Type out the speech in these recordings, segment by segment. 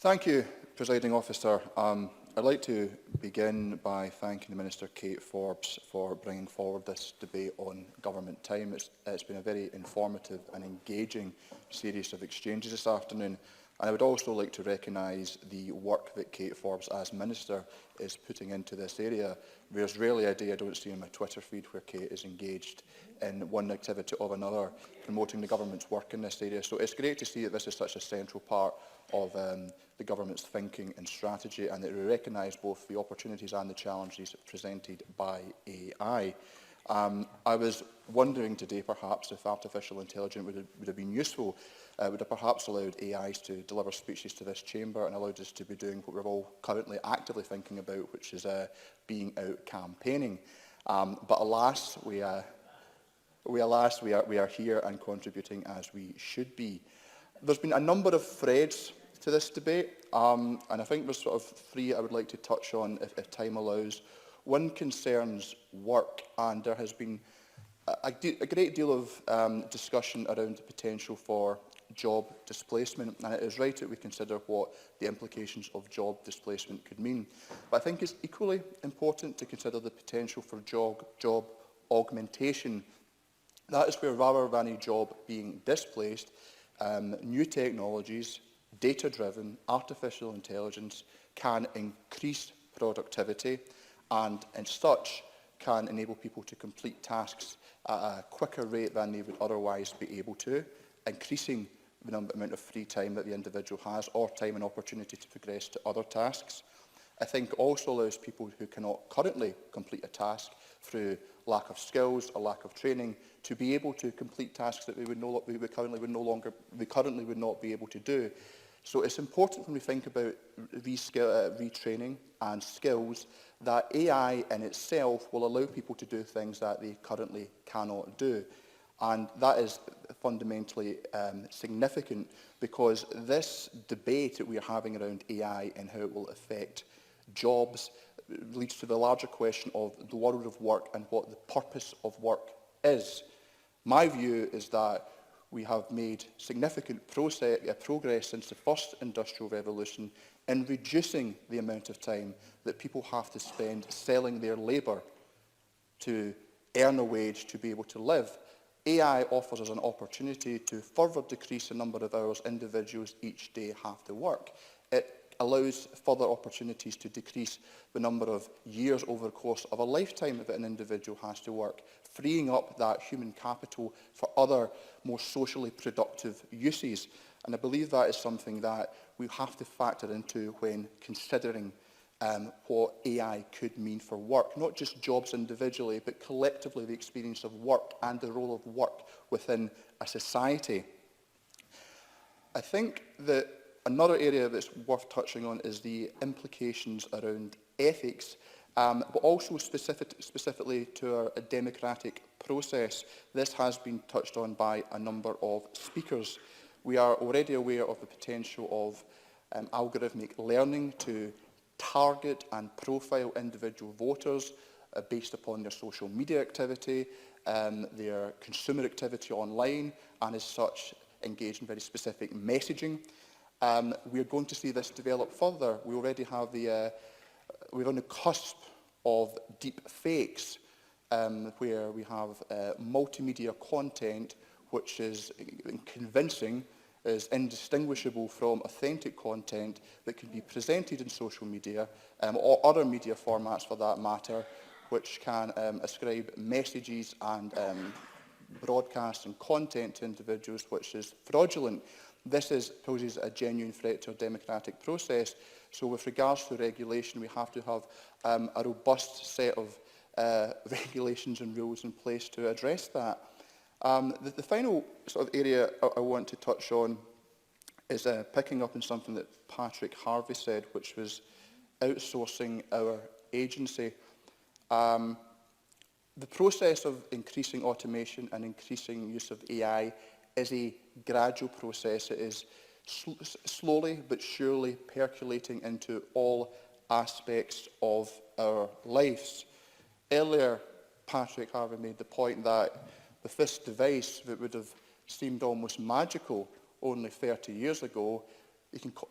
Thank you, Presiding Officer. I'd like to begin by thanking the Minister Kate Forbes for bringing forward this debate on government time. It's been a very informative and engaging series of exchanges this afternoon. And I would also like to recognise the work that Kate Forbes, as Minister, is putting into this area. There's rarely a day I don't see on my Twitter feed where Kate is engaged in one activity or another, promoting the government's work in this area. So it's great to see that this is such a central part of the government's thinking and strategy, and that we recognise both the opportunities and the challenges presented by AI. I was wondering today perhaps if artificial intelligence would have been useful, would have perhaps allowed AIs to deliver speeches to this chamber and allowed us to be doing what we're all currently actively thinking about, which is being out campaigning. But alas, we are here and contributing as we should be. There's been a number of threads to this debate, and I think there's sort of three I would like to touch on if time allows. One concerns work, and there has been a great deal of discussion around the potential for job displacement, and it is right that we consider what the implications of job displacement could mean. But I think it's equally important to consider the potential for job augmentation. That is where, rather than a job being displaced, new technologies, data-driven, artificial intelligence can increase productivity and, as such, can enable people to complete tasks at a quicker rate than they would otherwise be able to, increasing the amount of free time that the individual has, or time and opportunity to progress to other tasks. I think also allows people who cannot currently complete a task through lack of skills or lack of training to be able to complete tasks that we currently would not be able to do. So it's important when we think about retraining and skills that AI in itself will allow people to do things that they currently cannot do. And that is fundamentally significant, because this debate that we are having around AI and how it will affect jobs leads to the larger question of the world of work and what the purpose of work is. My view is that we have made significant progress since the first industrial revolution in reducing the amount of time that people have to spend selling their labour to earn a wage to be able to live. AI offers us an opportunity to further decrease the number of hours individuals each day have to work. It allows further opportunities to decrease the number of years over the course of a lifetime that an individual has to work, freeing up that human capital for other more socially productive uses. And I believe that is something that we have to factor into when considering what AI could mean for work, not just jobs individually, but collectively the experience of work and the role of work within a society. I think that another area that's worth touching on is the implications around ethics, but also specifically to our democratic process. This has been touched on by a number of speakers. We are already aware of the potential of algorithmic learning to target and profile individual voters based upon their social media activity, their consumer activity online, and as such engage in very specific messaging. We are going to see this develop further. We already have we're on the cusp of deep fakes, where we have multimedia content which is convincing, is indistinguishable from authentic content that can be presented in social media or other media formats for that matter, which can ascribe messages and broadcast and content to individuals which is fraudulent. This poses a genuine threat to our democratic process. So with regards to regulation, we have to have a robust set of regulations and rules in place to address that. The final sort of area I want to touch on is picking up on something that Patrick Harvey said, which was outsourcing our agency. The process of increasing automation and increasing use of AI is a gradual process. It is slowly but surely percolating into all aspects of our lives. Earlier, Patrick Harvey made the point that with this device that would have seemed almost magical only 30 years ago,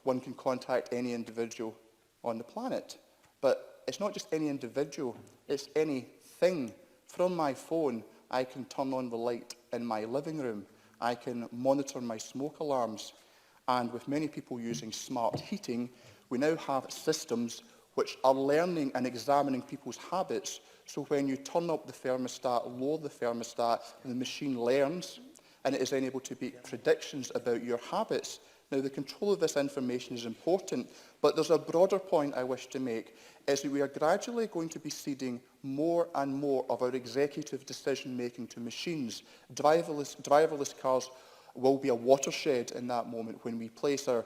one can contact any individual on the planet. But it's not just any individual, it's anything. From my phone, I can turn on the light in my living room. I can monitor my smoke alarms. And with many people using smart heating, we now have systems which are learning and examining people's habits. So when you turn up the thermostat, lower the thermostat, the machine learns, and it is then able to make predictions about your habits. Now, the control of this information is important, but there's a broader point I wish to make, is that we are gradually going to be ceding more and more of our executive decision-making to machines. Driverless cars will be a watershed in that moment when we place our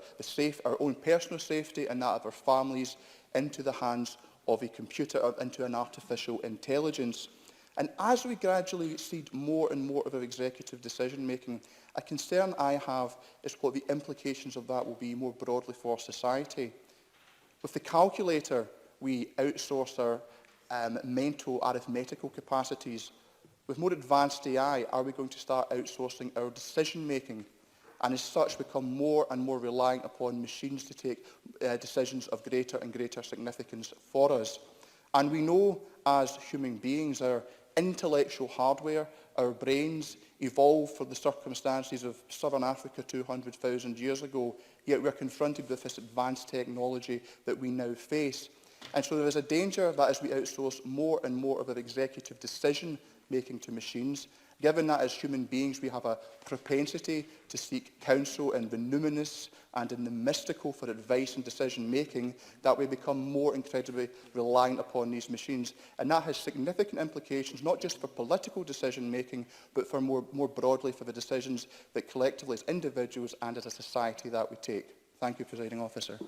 own personal safety and that of our families into the hands of a computer or into an artificial intelligence. And as we gradually cede more and more of our executive decision-making, a concern I have is what the implications of that will be more broadly for society. With the calculator, we outsource our mental arithmetical capacities. With more advanced AI, are we going to start outsourcing our decision-making, and as such become more and more reliant upon machines to take decisions of greater and greater significance for us? And we know as human beings, our intellectual hardware, our brains, evolved for the circumstances of Southern Africa 200,000 years ago, yet we're confronted with this advanced technology that we now face. And so there is a danger that as we outsource more and more of our executive decision-making to machines, given that as human beings we have a propensity to seek counsel in the numinous and in the mystical for advice and decision-making, that we become more incredibly reliant upon these machines. And that has significant implications, not just for political decision-making, but for more broadly for the decisions that collectively as individuals and as a society that we take. Thank you, Presiding Officer.